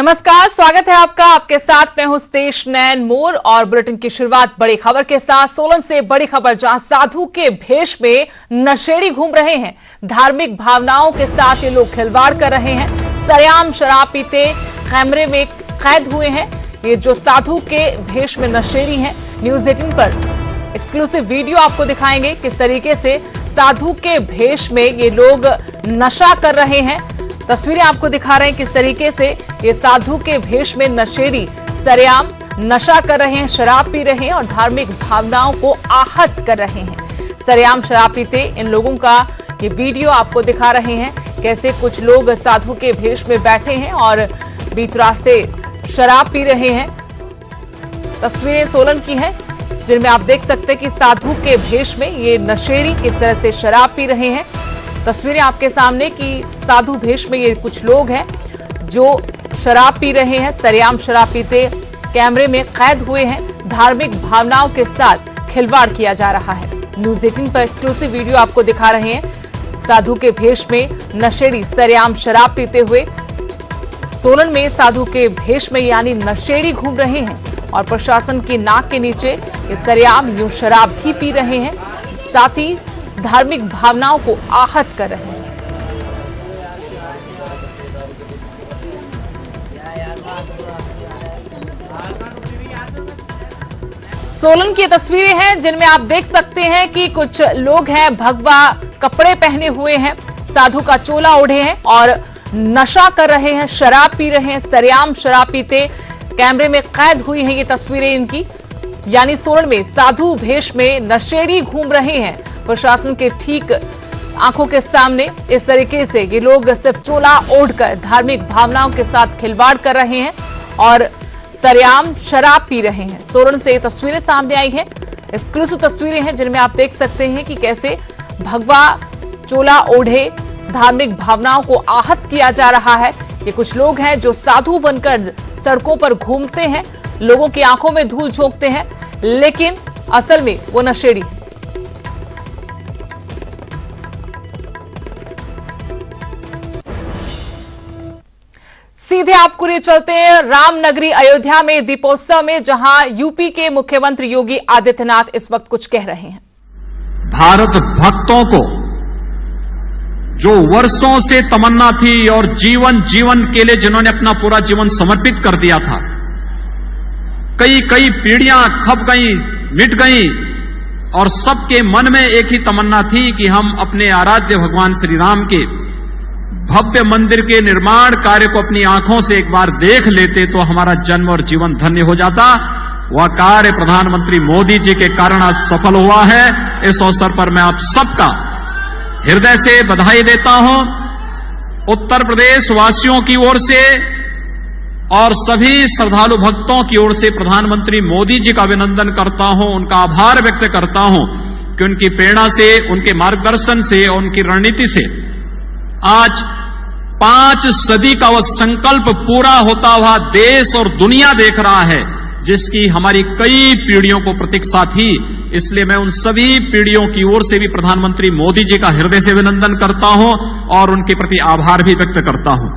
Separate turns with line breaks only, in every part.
नमस्कार, स्वागत है आपका। आपके साथ मैं हूं स्तेश नैन मोर और बुलेटिन की शुरुआत बड़ी खबर के साथ। सोलन से बड़ी खबर, जहां साधु के भेष में नशेड़ी घूम रहे हैं। धार्मिक भावनाओं के साथ ये लोग खिलवाड़ कर रहे हैं। सरेआम शराब पीते कैमरे में कैद हुए हैं। ये जो साधु के भेष में नशेड़ी हैं, न्यूज 18 पर एक्सक्लूसिव वीडियो आपको दिखाएंगे किस तरीके से साधु के भेष में ये लोग नशा कर रहे हैं। तस्वीरें आपको दिखा रहे हैं किस तरीके से ये साधु के भेष में नशेड़ी सरेआम नशा कर रहे हैं, शराब पी रहे हैं और धार्मिक भावनाओं को आहत कर रहे हैं। सरेआम शराब पीते इन लोगों का ये वीडियो आपको दिखा रहे हैं, कैसे कुछ लोग साधु के भेष में बैठे हैं और बीच रास्ते शराब पी रहे हैं। तस्वीरें सोलन की हैं, जिनमें आप देख सकते हैं कि साधु के भेष में ये नशेड़ी किस तरह से शराब पी रहे हैं। तस्वीरें आपके सामने कि साधु भेष में ये कुछ लोग हैं जो शराब पी रहे हैं, सरेआम शराब पीते कैमरे में कैद हुए हैं। धार्मिक भावनाओं के साथ खिलवाड़ किया जा रहा है। न्यूज 18 पर एक्सक्लूसिव वीडियो आपको दिखा रहे हैं। साधु के भेष में नशेड़ी सरेआम शराब पीते हुए सोलन में साधु के भेष में यानी नशेड़ी घूम रहे हैं और प्रशासन की नाक के नीचे ये सरेआम यूं शराब भी पी रहे हैं, साथ ही धार्मिक भावनाओं को आहत कर रहे हैं। सोलन की तस्वीरें हैं, जिनमें आप देख सकते हैं कि कुछ लोग हैं भगवा कपड़े पहने हुए हैं, साधु का चोला ओढ़े हैं और नशा कर रहे हैं, शराब पी रहे हैं। सरेआम शराब पीते कैमरे में कैद हुई हैं ये तस्वीरें इनकी। यानी सोलन में साधु भेष में नशेड़ी घूम रहे हैं। प्रशासन के ठीक आंखों के सामने इस तरीके से ये लोग सिर्फ चोला ओढ़कर धार्मिक भावनाओं के साथ खिलवाड़ कर रहे हैं और सरेआम शराब पी रहे हैं। सोलन से तस्वीरें सामने आई हैं, एक्सक्लूसिव तस्वीरें हैं, जिनमें आप देख सकते हैं कि कैसे भगवा चोला ओढ़े धार्मिक भावनाओं को आहत किया जा रहा है। ये कुछ लोग हैं जो साधु बनकर सड़कों पर घूमते हैं, लोगों की आंखों में धूल झोंकते हैं, लेकिन असल में वो नशेड़ी। सीधे आपको लिए चलते हैं रामनगरी अयोध्या में दीपोत्सव में, जहां यूपी के मुख्यमंत्री योगी आदित्यनाथ इस वक्त कुछ कह रहे हैं।
भारत भक्तों को जो वर्षों से तमन्ना थी और जीवन के लिए जिन्होंने अपना पूरा जीवन समर्पित कर दिया था, कई पीढ़ियां खप गई, मिट गई और सबके मन में एक ही तमन्ना थी कि हम अपने आराध्य भगवान श्री राम के भव्य मंदिर के निर्माण कार्य को अपनी आंखों से एक बार देख लेते तो हमारा जन्म और जीवन धन्य हो जाता। वह कार्य प्रधानमंत्री मोदी जी के कारण आज सफल हुआ है। इस अवसर पर मैं आप सबका हृदय से बधाई देता हूं। उत्तर प्रदेश वासियों की ओर से और सभी श्रद्धालु भक्तों की ओर से प्रधानमंत्री मोदी जी का अभिनंदन करता हूं, उनका आभार व्यक्त करता हूं कि उनकी प्रेरणा से, उनके मार्गदर्शन से और उनकी रणनीति से आज 5 सदी का वह संकल्प पूरा होता हुआ देश और दुनिया देख रहा है, जिसकी हमारी कई पीढ़ियों को प्रतीक्षा थी। इसलिए मैं उन सभी पीढ़ियों की ओर से भी प्रधानमंत्री मोदी जी का हृदय से अभिनंदन करता हूं और उनके प्रति आभार भी व्यक्त करता हूं।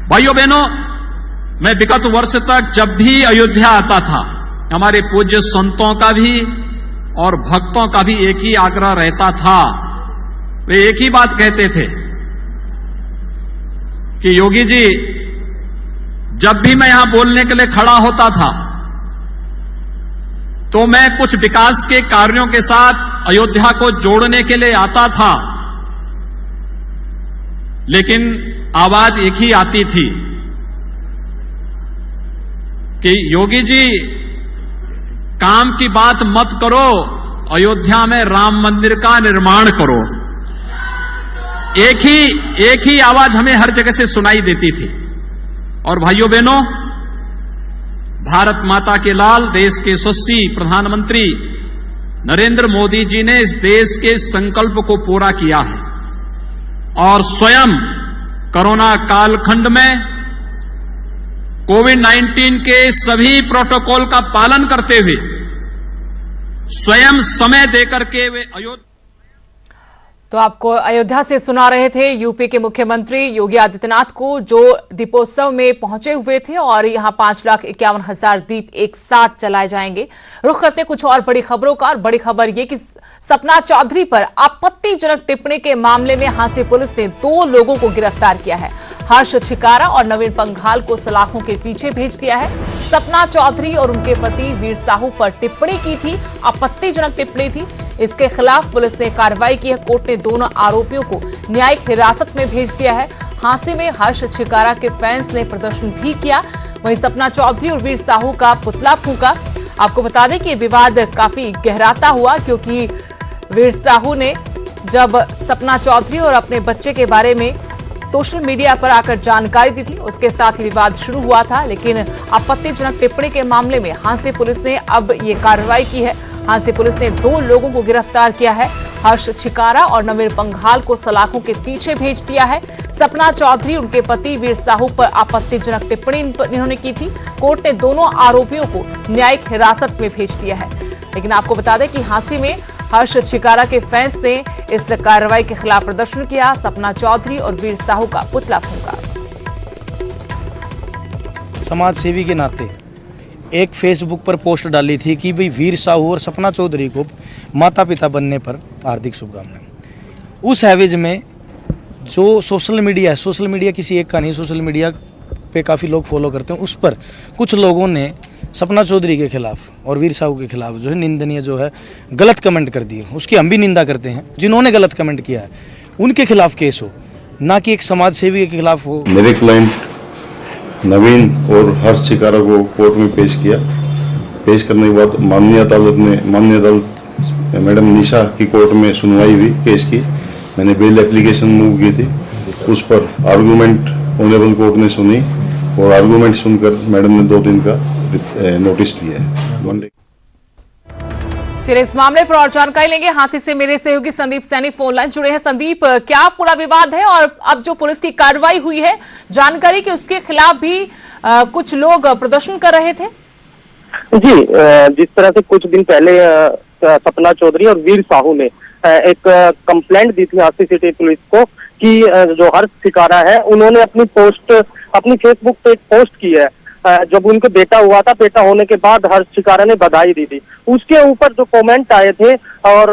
भाइयों बहनों, मैं विगत वर्ष तक जब भी अयोध्या आता था, हमारे पूज्य संतों का भी और भक्तों का भी एक ही आग्रह रहता था। वे एक ही बात कहते थे कि योगी जी, जब भी मैं यहां बोलने के लिए खड़ा होता था तो मैं कुछ विकास के कार्यों के साथ अयोध्या को जोड़ने के लिए आता था, लेकिन आवाज एक ही आती थी कि योगी जी, काम की बात मत करो, अयोध्या में राम मंदिर का निर्माण करो। एक ही आवाज हमें हर जगह से सुनाई देती थी। और भाइयों बहनों, भारत माता के लाल, देश के यशस्वी प्रधानमंत्री नरेंद्र मोदी जी ने इस देश के संकल्प को पूरा किया है और स्वयं कोरोना कालखंड में कोविड-19 के सभी प्रोटोकॉल का पालन करते हुए स्वयं समय देकर के वे अयोध्या
तो आपको अयोध्या से सुना रहे थे यूपी के मुख्यमंत्री योगी आदित्यनाथ को, जो दीपोत्सव में पहुंचे हुए थे और यहां 5,51,000 दीप एक साथ जलाए जाएंगे। रुख करते कुछ और बड़ी खबरों का, और बड़ी खबर यह कि सपना चौधरी पर आपत्तिजनक टिप्पणी के मामले में हांसी पुलिस ने 2 लोगों को गिरफ्तार किया है। हर्ष छिकारा और नवीन पंघाल को सलाखों के पीछे भेज दिया है। सपना चौधरी और उनके पति वीर साहू पर टिप्पणी की थी, आपत्तिजनक टिप्पणी थी। इसके खिलाफ पुलिस ने कार्रवाई की है। कोर्ट ने दोनों आरोपियों को न्यायिक हिरासत में भेज दिया है। हांसी में हर्ष छिकारा के फैंस ने प्रदर्शन भी किया, वहीं सपना चौधरी और वीर साहू का पुतला फूंका। आपको बता दें कि विवाद काफी गहराता हुआ, क्योंकि वीर साहू ने जब सपना चौधरी और अपने बच्चे के बारे में सोशल मीडिया पर आकर जानकारी दी थी, उसके साथ ही विवाद शुरू हुआ था। लेकिन आपत्तिजनक टिप्पणी के मामले में हांसी पुलिस ने अब ये कार्रवाई की है। हांसी पुलिस ने 2 लोगों को गिरफ्तार किया है। हर्ष छिकारा और नवीन पंघाल को सलाखों के पीछे भेज दिया है। सपना चौधरी, उनके पति वीर साहू पर आपत्तिजनक टिप्पणी इन्होंने की थी। कोर्ट ने दोनों आरोपियों को न्यायिक हिरासत में भेज दिया है। लेकिन आपको बता दें कि हांसी में हर्ष छिकारा के फैंस ने इस कार्रवाई के खिलाफ प्रदर्शन किया। सपना चौधरी और वीर साहू का पुतला फूंका।
समाज सेवी के नाते एक फेसबुक पर पोस्ट डाली थी कि भाई वीर साहू और सपना चौधरी को माता पिता बनने पर हार्दिक शुभकामनाएं। उस हैवेज में जो सोशल मीडिया किसी एक का नहीं, सोशल मीडिया पे काफ़ी लोग फॉलो करते हैं, उस पर कुछ लोगों ने सपना चौधरी के खिलाफ और वीर साहू के खिलाफ जो है निंदनीय जो है गलत कमेंट कर दिए। उसकी हम भी निंदा करते हैं। जिन्होंने गलत कमेंट किया है उनके खिलाफ केस हो, ना कि एक समाज सेवी के खिलाफ हो।
मेरे क्लाइंट नवीन और हर्ष छिकारा को कोर्ट में पेश किया। पेश करने के बाद माननीय अदालत मैडम निशा की कोर्ट में सुनवाई हुई केस की। मैंने बेल एप्लीकेशन मूव की थी, उस पर आर्गूमेंट ऑनरेबल कोर्ट ने सुनी और आर्गूमेंट सुनकर मैडम ने 2 दिन का नोटिस दिया है।
चलिए इस मामले पर और जानकारी लेंगे। हांसी से मेरे सहयोगी संदीप सैनी फोन लाइन जुड़े हैं। संदीप, क्या पूरा विवाद है और अब जो पुलिस की कार्रवाई हुई है, जानकारी कि उसके खिलाफ भी कुछ लोग प्रदर्शन कर रहे थे?
जी, जिस तरह से कुछ दिन पहले सपना चौधरी और वीर साहू ने एक कंप्लेंट दी थी हांसी सिटी पुलिस को कि जो हर्ष छिकारा है उन्होंने अपनी फेसबुक पे एक पोस्ट की है। जब उनके बेटा हुआ था, बेटा होने के बाद हर्ष छिकारा ने बधाई दी थी। उसके ऊपर जो कमेंट आए थे और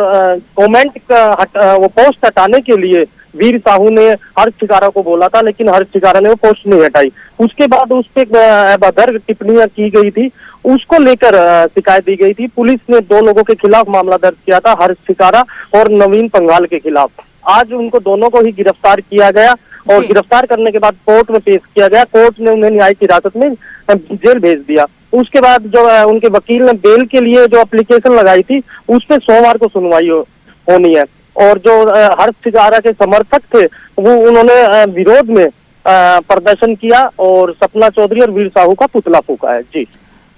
वो पोस्ट हटाने के लिए वीर साहू ने हर्ष छिकारा को बोला था, लेकिन हर्ष छिकारा ने वो पोस्ट नहीं हटाई। उसके बाद उस पर अभद्र टिप्पणियां की गई थी, उसको लेकर शिकायत दी गई थी। पुलिस ने 2 लोगों के खिलाफ मामला दर्ज किया था, हर्ष छिकारा और नवीन पंघाल के खिलाफ। आज उनको दोनों को ही गिरफ्तार किया गया और गिरफ्तार करने के बाद कोर्ट में पेश किया गया। कोर्ट ने उन्हें न्यायिक हिरासत में जेल भेज दिया। उसके बाद जो उनके वकील ने बेल के लिए जो एप्लीकेशन लगाई थी, उस पर सोमवार को सुनवाई होनी है। और जो हर्ष छिकारा के समर्थक थे वो उन्होंने विरोध में प्रदर्शन किया और सपना चौधरी और वीर साहू का पुतला फूंका है। जी,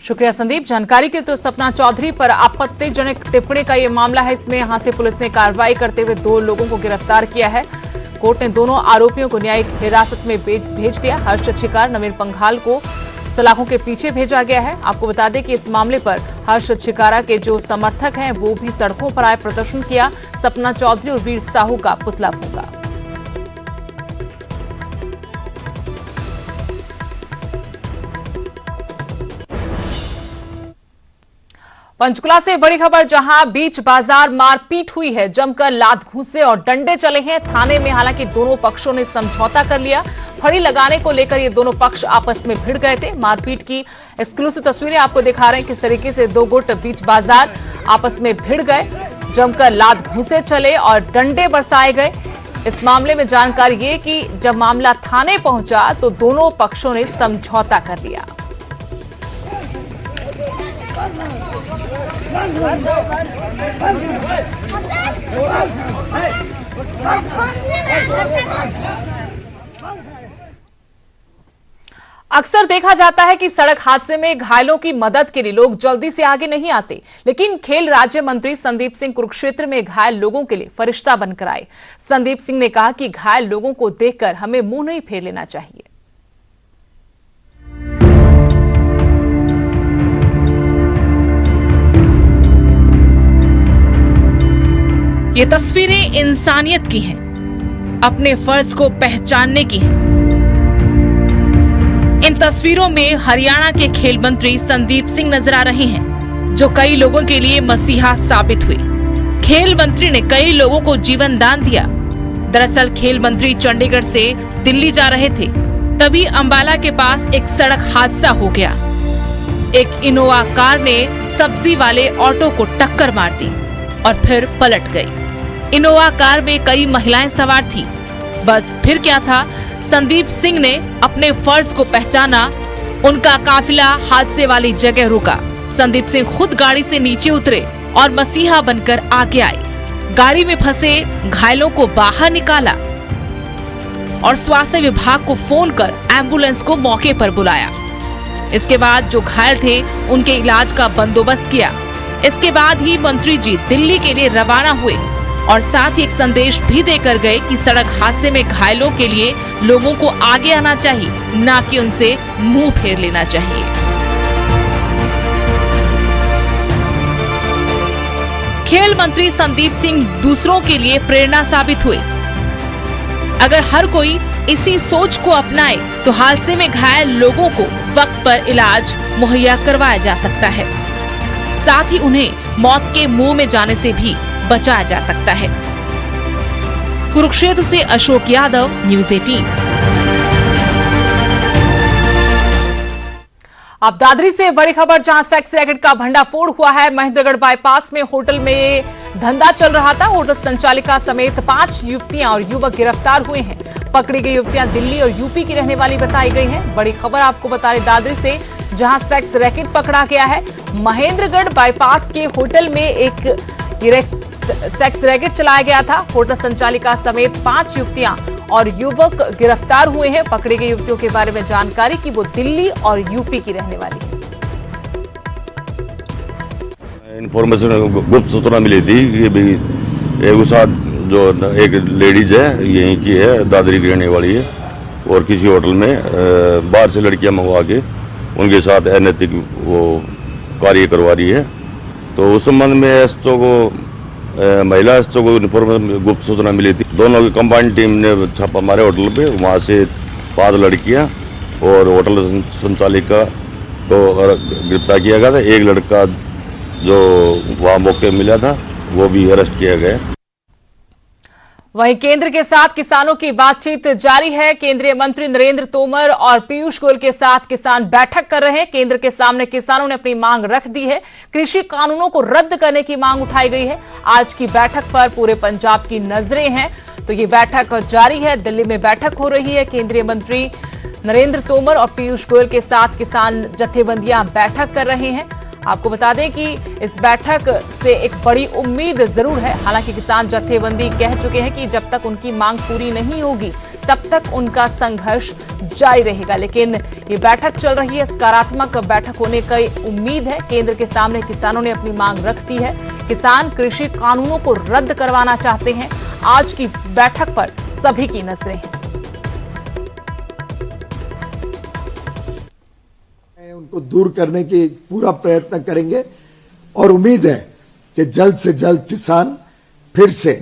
शुक्रिया संदीप जानकारी के। तो सपना चौधरी पर आपत्तिजनक टिप्पणी का ये मामला है। इसमें हांसी पुलिस ने कार्रवाई करते हुए 2 लोगों को गिरफ्तार किया है। कोर्ट ने दोनों आरोपियों को न्यायिक हिरासत में भेज दिया। हर्ष छिकारा, नवीन पंघाल को सलाखों के पीछे भेजा गया है। आपको बता दें कि इस मामले पर हर्ष छिकारा के जो समर्थक हैं वो भी सड़कों पर आए, प्रदर्शन किया। सपना चौधरी और वीर साहू का पुतला फूंका। पंचकुला से बड़ी खबर, जहां बीच बाजार मारपीट हुई है। जमकर लात घूंसे और डंडे चले हैं। थाने में हालांकि दोनों पक्षों ने समझौता कर लिया। फड़ी लगाने को लेकर ये दोनों पक्ष आपस में भिड़ गए थे। मारपीट की एक्सक्लूसिव तस्वीरें आपको दिखा रहे हैं किस तरीके से 2 गुट बीच बाजार आपस में भिड़ गए। जमकर लात घूंसे चले और डंडे बरसाए गए। इस मामले में जानकारी ये कि जब मामला थाने पहुंचा तो दोनों पक्षों ने समझौता कर लिया। अक्सर देखा जाता है कि सड़क हादसे में घायलों की मदद के लिए लोग जल्दी से आगे नहीं आते, लेकिन खेल राज्य मंत्री संदीप सिंह कुरुक्षेत्र में घायल लोगों के लिए फरिश्ता बनकर आए। संदीप सिंह ने कहा कि घायल लोगों को देखकर हमें मुंह नहीं फेर लेना चाहिए।
ये तस्वीरें इंसानियत की हैं, अपने फर्ज को पहचानने की हैं। इन तस्वीरों में हरियाणा के खेल मंत्री संदीप सिंह नजर आ रहे हैं, जो कई लोगों के लिए मसीहा साबित हुए। खेल मंत्री ने कई लोगों को जीवन दान दिया। दरअसल खेल मंत्री चंडीगढ़ से दिल्ली जा रहे थे, तभी अंबाला के पास एक सड़क हादसा हो गया। एक इनोवा कार ने सब्जी वाले ऑटो को टक्कर मार दी और फिर पलट गई। इनोवा कार में कई महिलाएं सवार थी। बस फिर क्या था, संदीप सिंह ने अपने फर्ज को पहचाना। उनका काफिला हादसे वाली जगह रुका। संदीप सिंह खुद गाड़ी से नीचे उतरे और मसीहा बनकर आगे आए। गाड़ी में फंसे घायलों को बाहर निकाला और स्वास्थ्य विभाग को फोन कर एम्बुलेंस को मौके पर बुलाया। इसके बाद जो घायल थे उनके इलाज का बंदोबस्त किया। इसके बाद ही मंत्री जी दिल्ली के लिए रवाना हुए और साथ ही एक संदेश भी देकर गए कि सड़क हादसे में घायलों के लिए लोगों को आगे आना चाहिए, ना कि उनसे मुंह फेर लेना चाहिए। खेल मंत्री संदीप सिंह दूसरों के लिए प्रेरणा साबित हुए। अगर हर कोई इसी सोच को अपनाए तो हादसे में घायल लोगों को वक्त पर इलाज मुहैया करवाया जा सकता है। साथ ही उन्हें मौत के मुंह में जाने से भी बचाया जा सकता है। कुरुक्षेत्र से अशोक यादव, न्यूज़ 18।
अब दादरी से बड़ी खबर, जहां सेक्स रैकेट का भंडाफोड़ हुआ है। महेंद्रगढ़ बाईपास में होटल में धंधा चल रहा था। होटल संचालिका समेत 5 युवतियां और युवक गिरफ्तार हुए हैं। पकड़ी गई युवतियां दिल्ली और यूपी की रहने वाली बताई गई हैं। बड़ी खबर आपको बता रहे दादरी से, जहां सेक्स रैकेट पकड़ा गया है। महेंद्रगढ़ बाईपास के होटल में एक सेक्स रैकेट चलाया गया था। होटल संचालिका समेत 5 युवतियां और युवक गिरफ्तार हुए हैं। पकड़ी गई युवतियों के बारे में जानकारी कि वो दिल्ली और यूपी की रहने वाली है।
इन्फॉर्मेशन गुप्त सूचना मिली थी कि भाई एक साथ जो एक लेडीज है यहीं की है, दादरी की रहने वाली है, और किसी होटल में बाहर से लड़कियां मंगवा के उनके साथ अनैतिक वो कार्य करवा रही है। तो उस संबंध में एसओ को महिला एसओ को इन्फॉर्मेशन गुप्त सूचना मिली थी। दोनों की कंबाइंड टीम ने छापा मारे होटल पे। वहाँ से 5 लड़कियां और होटल संचालिका को गिरफ्तार किया गया था। एक लड़का जो वहाँ मौके मिला था वो भी अरेस्ट किया गया।
वहीं केंद्र के साथ किसानों की बातचीत जारी है। केंद्रीय मंत्री नरेंद्र तोमर और पीयूष गोयल के साथ किसान बैठक कर रहे हैं। केंद्र के सामने किसानों ने अपनी मांग रख दी है। कृषि कानूनों को रद्द करने की मांग उठाई गई है। आज की बैठक पर पूरे पंजाब की नजरें हैं, तो ये बैठक जारी है। दिल्ली में बैठक हो रही है। केंद्रीय मंत्री नरेंद्र तोमर और पीयूष गोयल के साथ किसान जत्थेबंदियां बैठक कर रहे हैं। आपको बता दें कि इस बैठक से एक बड़ी उम्मीद जरूर है। हालांकि किसान जत्थेबंदी कह चुके हैं कि जब तक उनकी मांग पूरी नहीं होगी तब तक उनका संघर्ष जारी रहेगा। लेकिन ये बैठक चल रही है, सकारात्मक बैठक होने की उम्मीद है। केंद्र के सामने किसानों ने अपनी मांग रख दी है। किसान कृषि कानूनों को रद्द करवाना चाहते हैं। आज की बैठक पर सभी की नजरें हैं।
उनको दूर करने की पूरा प्रयत्न करेंगे और उम्मीद है कि जल्द से जल्द किसान फिर से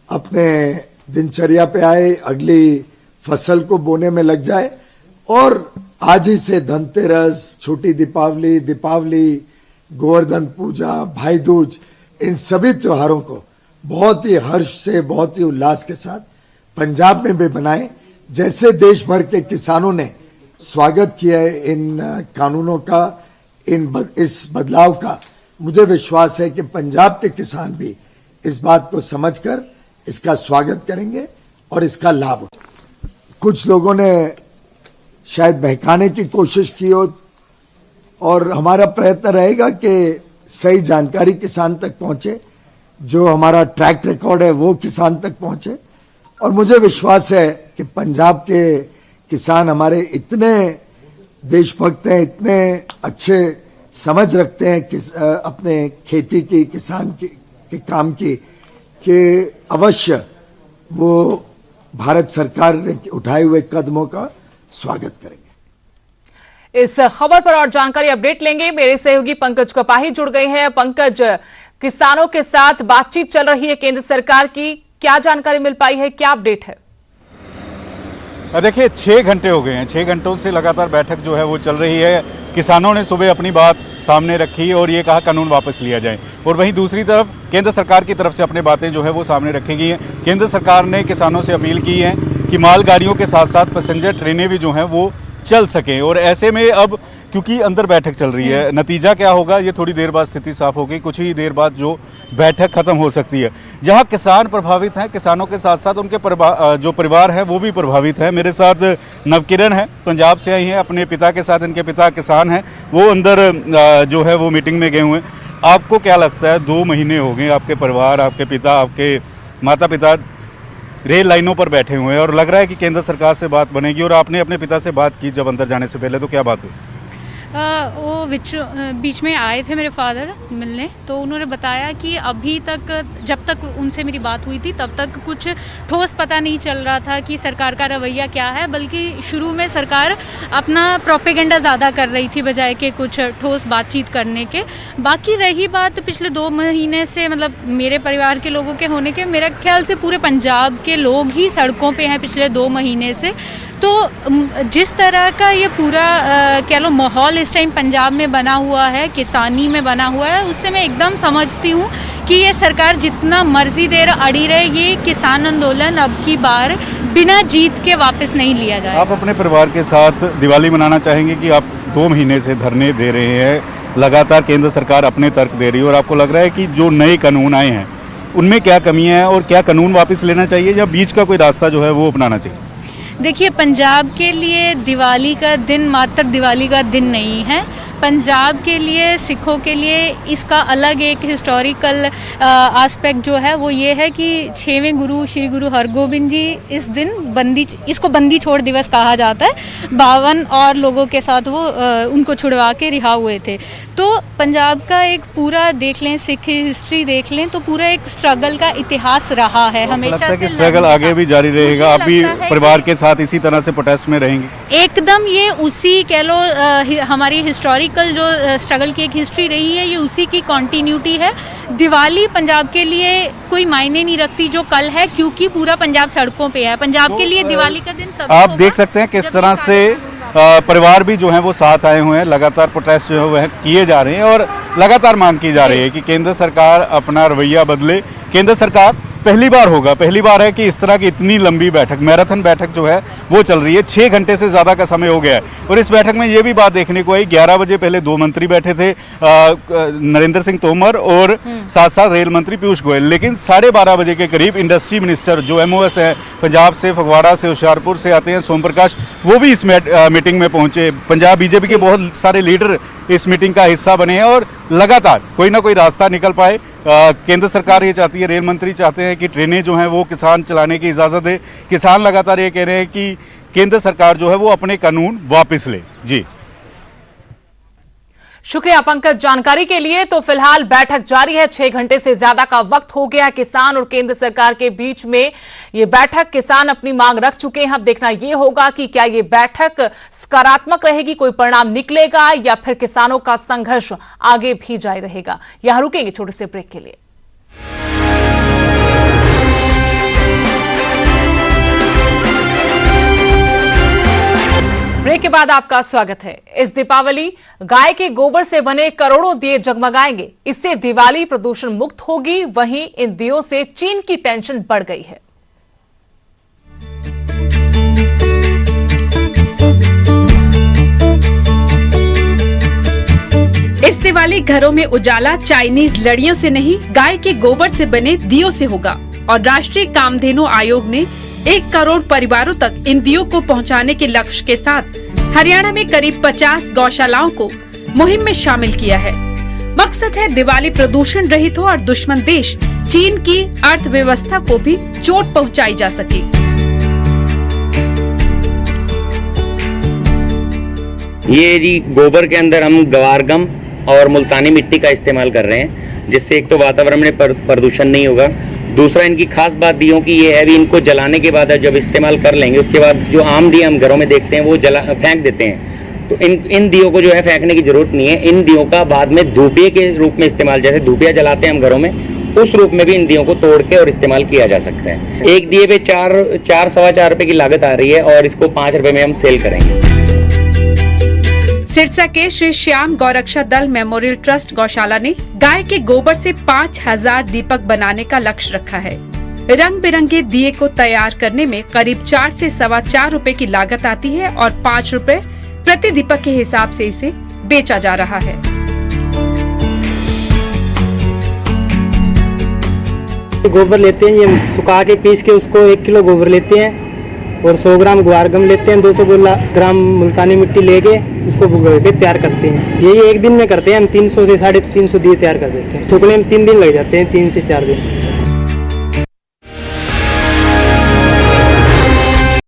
अपने दिनचर्या पे आए, अगली फसल को बोने में लग जाए और आज ही से धनतेरस, छोटी दीपावली, गोवर्धन पूजा, भाई दूज, इन सभी त्योहारों को बहुत ही हर्ष से, बहुत ही उल्लास के साथ पंजाब में भी बनाएं। जैसे देश भर के किसानों ने स्वागत किया है इन कानूनों का, इस बदलाव का, मुझे विश्वास है कि पंजाब के किसान भी इस बात को समझकर इसका स्वागत करेंगे और इसका लाभ उठाएंगे। कुछ लोगों ने शायद बहकाने की कोशिश की हो और हमारा प्रयत्न रहेगा कि सही जानकारी किसान तक पहुंचे, जो हमारा ट्रैक रिकॉर्ड है वो किसान तक पहुंचे। और मुझे विश्वास है कि पंजाब के किसान हमारे इतने देशभक्त हैं, इतने अच्छे समझ रखते हैं कि अपने खेती की, किसान के काम की, कि अवश्य वो भारत सरकार ने उठाए हुए कदमों का स्वागत करेंगे।
इस खबर पर और जानकारी अपडेट लेंगे। मेरे सहयोगी पंकज कपाही जुड़ गए हैं। पंकज, किसानों के साथ बातचीत चल रही है केंद्र सरकार की, क्या जानकारी मिल पाई है, क्या अपडेट है?
देखिए 6 घंटे हो गए हैं, 6 घंटों से लगातार बैठक जो है वो चल रही है। किसानों ने सुबह अपनी बात सामने रखी और ये कहा कानून वापस लिया जाए, और वहीं दूसरी तरफ केंद्र सरकार की तरफ से अपने बातें जो है वो सामने रखी गई हैं। केंद्र सरकार ने किसानों से अपील की है कि मालगाड़ियों के साथ साथ पैसेंजर ट्रेनें भी जो हैं वो चल सकें, और ऐसे में अब क्योंकि अंदर बैठक चल रही है, नतीजा क्या होगा ये थोड़ी देर बाद स्थिति साफ होगी। कुछ ही देर बाद जो बैठक खत्म हो सकती है। जहां किसान प्रभावित हैं, किसानों के साथ साथ उनके जो परिवार है वो भी प्रभावित है। मेरे साथ नवकिरण है, पंजाब से आई हैं अपने पिता के साथ, इनके पिता किसान हैं, वो अंदर जो है वो मीटिंग में गए हुए हैं। आपको क्या लगता है, 2 महीने हो गए आपके परिवार, आपके पिता, आपके माता पिता रेल लाइनों पर बैठे हुए हैं और लग रहा है कि केंद्र सरकार से बात बनेगी, और आपने अपने पिता से बात की जब अंदर जाने से पहले, तो क्या बात हुई?
वो बीच में आए थे मेरे फादर मिलने, तो उन्होंने बताया कि अभी तक, जब तक उनसे मेरी बात हुई थी तब तक कुछ ठोस पता नहीं चल रहा था कि सरकार का रवैया क्या है, बल्कि शुरू में सरकार अपना प्रोपेगेंडा ज़्यादा कर रही थी बजाय के कुछ ठोस बातचीत करने के। बाकी रही बात पिछले 2 महीने से, मतलब मेरे परिवार के लोगों के होने के, मेरे ख्याल से पूरे पंजाब के लोग ही सड़कों पे हैं पिछले 2 महीने से। तो जिस तरह का ये पूरा कह लो माहौल इस टाइम पंजाब में बना हुआ है, किसानी में बना हुआ है, उससे मैं एकदम समझती हूँ कि ये सरकार जितना मर्जी देर अड़ी रहे, ये किसान आंदोलन अब की बार बिना जीत के वापस नहीं लिया जाए।
आप अपने परिवार के साथ दिवाली मनाना चाहेंगे कि आप 2 महीने से धरने दे रहे हैं, लगातार केंद्र सरकार अपने तर्क दे रही है, और आपको लग रहा है कि जो नए कानून आए हैं उनमें क्या कमियां हैं और क्या कानून वापस लेना चाहिए या बीच का कोई रास्ता जो है वो अपनाना चाहिए?
देखिए, पंजाब के लिए दिवाली का दिन मात्र दिवाली का दिन नहीं है। पंजाब के लिए, सिखों के लिए इसका अलग एक हिस्टोरिकल एस्पेक्ट जो है वो ये है कि 6वें गुरु श्री गुरु हरगोबिंद जी इस दिन इसको बंदी छोड़ दिवस कहा जाता है। 52 और लोगों के साथ वो उनको छुड़वा के रिहा हुए थे। तो पंजाब का एक पूरा देख लें, सिख हिस्ट्री देख लें, तो पूरा एक स्ट्रगल का इतिहास रहा है हमेशा।
लगता है कि स्ट्रगल आगे भी जारी रहेगा, आप भी परिवार के साथ इसी तरह से प्रोटेस्ट में रहेंगे?
एकदम, ये उसी कह लो हमारी हिस्टोरिकल जो स्ट्रगल की एक हिस्ट्री रही है, ये उसी की कंटिन्यूटी है। दिवाली पंजाब के लिए कोई मायने नहीं रखती जो कल है, क्योंकि पूरा पंजाब सड़कों पे है। पंजाब के लिए दिवाली का दिन तब
आप देख सकते हैं किस तरह से परिवार भी जो है वो साथ आए हुए हैं। लगातार प्रोटेस्ट जो है वह किए जा रहे हैं और लगातार मांग की जा रही है कि केंद्र सरकार अपना रवैया बदले। केंद्र सरकार पहली बार है कि इस तरह की इतनी लंबी बैठक, मैराथन बैठक जो है वो चल रही है। 6 घंटे से ज़्यादा का समय हो गया है, और इस बैठक में ये भी बात देखने को आई, 11 बजे पहले 2 मंत्री बैठे थे, नरेंद्र सिंह तोमर और साथ साथ रेल मंत्री पीयूष गोयल, लेकिन 12:30 बजे के करीब इंडस्ट्री मिनिस्टर जो MOS है, पंजाब से, फगवाड़ा से, होशियारपुर से आते हैं, सोम प्रकाश, वो भी इस मीटिंग में पहुंचे। पंजाब बीजेपी के बहुत सारे लीडर इस मीटिंग का हिस्सा बने हैं और लगातार कोई ना कोई रास्ता निकल पाए। केंद्र सरकार ये चाहती है, रेल मंत्री चाहते हैं कि ट्रेनें जो हैं वो किसान चलाने की इजाज़त दे। किसान लगातार ये कह रहे हैं कि केंद्र सरकार जो है वो अपने कानून वापस ले। जी,
शुक्रिया पंकज जानकारी के लिए। तो फिलहाल बैठक जारी है, 6 घंटे से ज्यादा का वक्त हो गया किसान और केंद्र सरकार के बीच में ये बैठक। किसान अपनी मांग रख चुके हैं, अब देखना यह होगा कि क्या ये बैठक सकारात्मक रहेगी, कोई परिणाम निकलेगा, या फिर किसानों का संघर्ष आगे भी जारी रहेगा। यहां रुकेंगे छोटे से ब्रेक के लिए। ब्रेक के बाद आपका स्वागत है। इस दीपावली गाय के गोबर से बने करोड़ों दिए जगमगाएंगे, इससे दिवाली प्रदूषण मुक्त होगी। वहीं इन दियों से चीन की टेंशन बढ़ गई है।
इस दिवाली घरों में उजाला चाइनीज लड़ियों से नहीं, गाय के गोबर से बने दियों से होगा। और राष्ट्रीय कामधेनु आयोग ने 1 करोड़ परिवारों तक इन दियों को पहुंचाने के लक्ष्य के साथ हरियाणा में करीब 50 गौशालाओं को मुहिम में शामिल किया है। मकसद है दिवाली प्रदूषण रहित हो और दुश्मन देश चीन की अर्थव्यवस्था को भी चोट पहुंचाई जा सके।
ये जी गोबर के अंदर हम गवारगम और मुल्तानी मिट्टी का इस्तेमाल कर रहे हैं, जिससे एक तो वातावरण में प्रदूषण नहीं होगा। दूसरा, इनकी खास बात दियों की ये है भी, इनको जलाने के बाद जब इस्तेमाल कर लेंगे उसके बाद जो आम दिए हम घरों में देखते हैं वो फेंक देते हैं, तो इन दियों को जो है फेंकने की जरूरत नहीं है। इन दियों का बाद में धूपिया के रूप में इस्तेमाल, जैसे धूपिया जलाते हैं हम घरों में, उस रूप में भी इन दियों को तोड़ के और इस्तेमाल किया जा सकता है। एक दिए पे 4-4.25 रुपए की लागत आ रही है और इसको 5 रुपए में हम सेल करेंगे।
सिरसा के श्री श्याम गौरक्षा दल मेमोरियल ट्रस्ट गौशाला ने गाय के गोबर से 5000 दीपक बनाने का लक्ष्य रखा है। रंग बिरंगे दिए को तैयार करने में करीब 4 से 4.25 रुपए की लागत आती है और 5 रुपए प्रति दीपक के हिसाब से इसे बेचा जा रहा है।
गोबर लेते हैं, ये सुखा के पीस के उसको 1 किलो गोबर लेते हैं और 100 ग्राम ग्वारगम लेते हैं, 200 ग्राम मुल्तानी मिट्टी लेके उसको भुगो के तैयार करते हैं। यही एक दिन में करते हैं हम, 300 से 350 दिए तैयार कर देते हैं। सूखने में 3 दिन लग जाते हैं, 3 से 4 दिन।